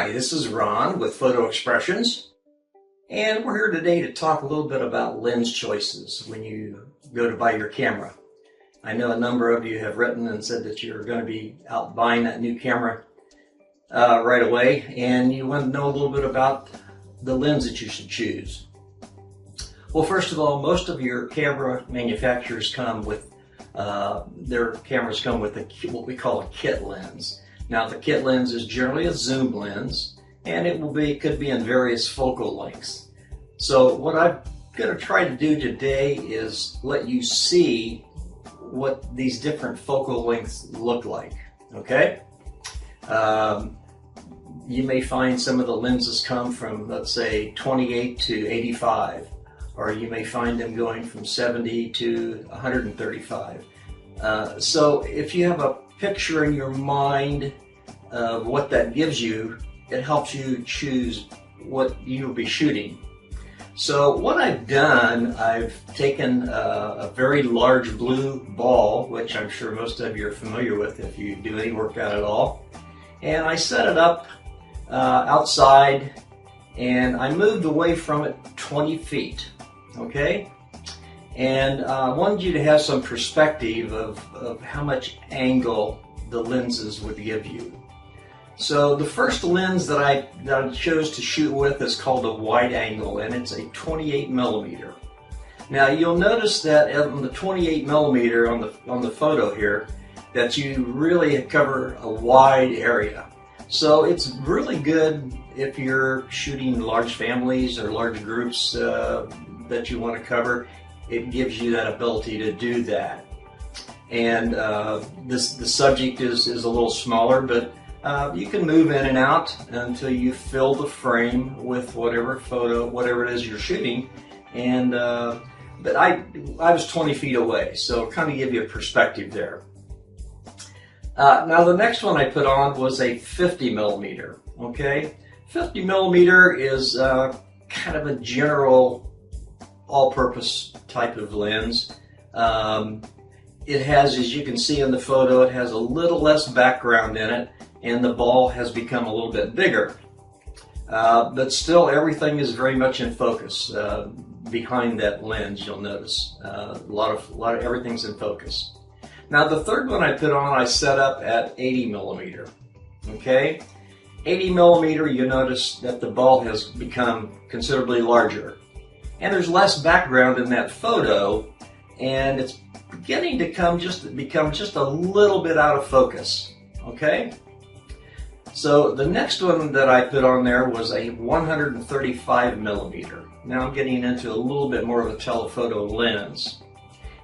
Hi, this is Ron with Photo Expressions, and we're here today to talk a little bit about lens choices when you go to buy your camera. I know a number of you have written and said that you're going to be out buying that new camera right away, and you want to know a little bit about the lens that you should choose. Well, first of all, most of your camera manufacturers come with their cameras come with what we call a kit lens. Now, the kit lens is generally a zoom lens, and it could be in various focal lengths. So what I'm going to try to do today is let you see what these different focal lengths look like. Okay? You may find some of the lenses come from, let's say, 28 to 85, or you may find them going from 70 to 135. So if you have a picture in your mind of what that gives you, it helps you choose what you'll be shooting. So what I've done, I've taken a very large blue ball, which I'm sure most of you are familiar with if you do any workout at all, and I set it up outside, and I moved away from it 20 feet, okay? And I wanted you to have some perspective of how much angle the lenses would give you. So the first lens that I chose to shoot with is called a wide angle, and it's a 28 millimeter. Now you'll notice that on the 28 millimeter on the photo here, that you really cover a wide area. So it's really good if you're shooting large families or large groups that you want to cover. It gives you that ability to do that. And the subject is a little smaller, but you can move in and out until you fill the frame with whatever it is you're shooting. And but I was 20 feet away, so kind of give you a perspective there. Now the next one I put on was a 50 millimeter. Okay, 50 millimeter is kind of a general all-purpose type of lens. It has, as you can see in the photo, it has a little less background in it, and the ball has become a little bit bigger. But still, everything is very much in focus behind that lens. You'll notice a lot of everything's in focus. Now, the third one I put on, I set up at 80 millimeter. Okay, 80 millimeter. You notice that the ball has become considerably larger, and there's less background in that photo, and it's beginning to become just a little bit out of focus. Okay, so the next one that I put on there was a 135 millimeter. Now I'm getting into a little bit more of a telephoto lens,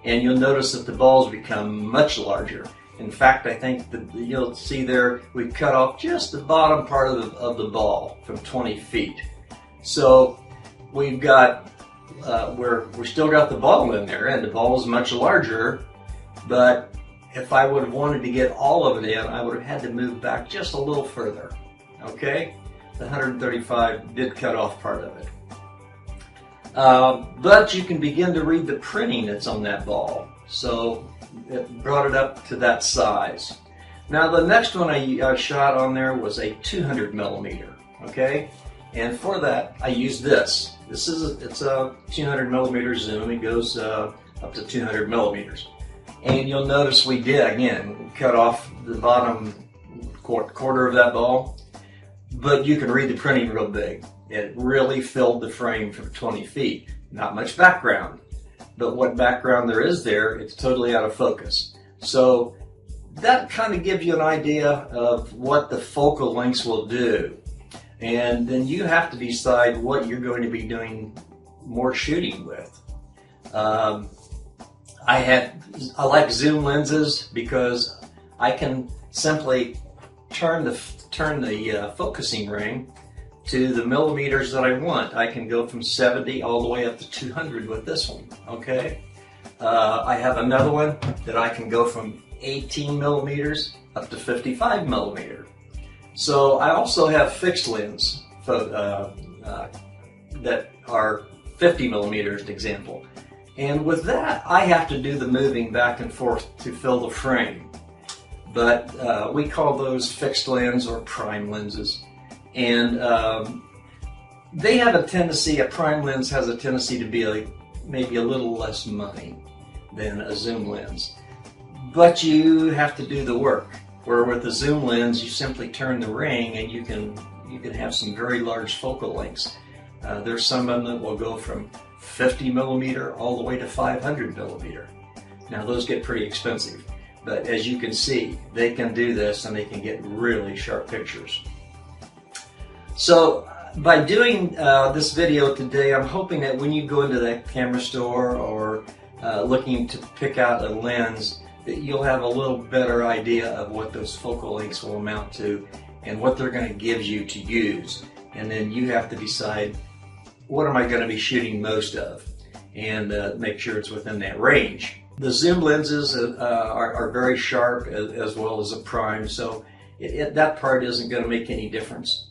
and you'll notice that the balls become much larger. In fact, I think that you'll see there we cut off just the bottom part of the ball from 20 feet. So we've got we're still got the ball in there, and the ball is much larger, but if I would have wanted to get all of it in, I would have had to move back just a little further. Okay, the 135 did cut off part of it, but you can begin to read the printing that's on that ball, so it brought it up to that size. Now the next one I shot on there was a 200 millimeter. Okay, and for that I used this. It's a 200 millimeter zoom. It goes up to 200 millimeters. And you'll notice we cut off the bottom quarter of that ball, but you can read the printing real big. It really filled the frame for 20 feet. Not much background, but what background there is there, it's totally out of focus. So that kind of gives you an idea of what the focal lengths will do. And then you have to decide what you're going to be doing more shooting with. I like zoom lenses because I can simply turn the focusing ring to the millimeters that I want. I can go from 70 all the way up to 200 with this one. Okay, I have another one that I can go from 18 millimeters up to 55 millimeter. So I also have fixed lens that are 50 millimeters, example. And with that, I have to do the moving back and forth to fill the frame. But we call those fixed lens or prime lenses. And they have a tendency, a prime lens has a tendency to be maybe a little less money than a zoom lens. But you have to do the work. Where with a zoom lens, you simply turn the ring and you can have some very large focal lengths. There's some of them that will go from 50 millimeter all the way to 500 millimeter. Now those get pretty expensive, but as you can see, they can do this and they can get really sharp pictures. So by doing this video today, I'm hoping that when you go into that camera store or looking to pick out a lens, that you'll have a little better idea of what those focal lengths will amount to and what they're going to give you to use. And then you have to decide, what am I going to be shooting most of? And make sure it's within that range. The zoom lenses are very sharp as well as a prime, so that part isn't going to make any difference.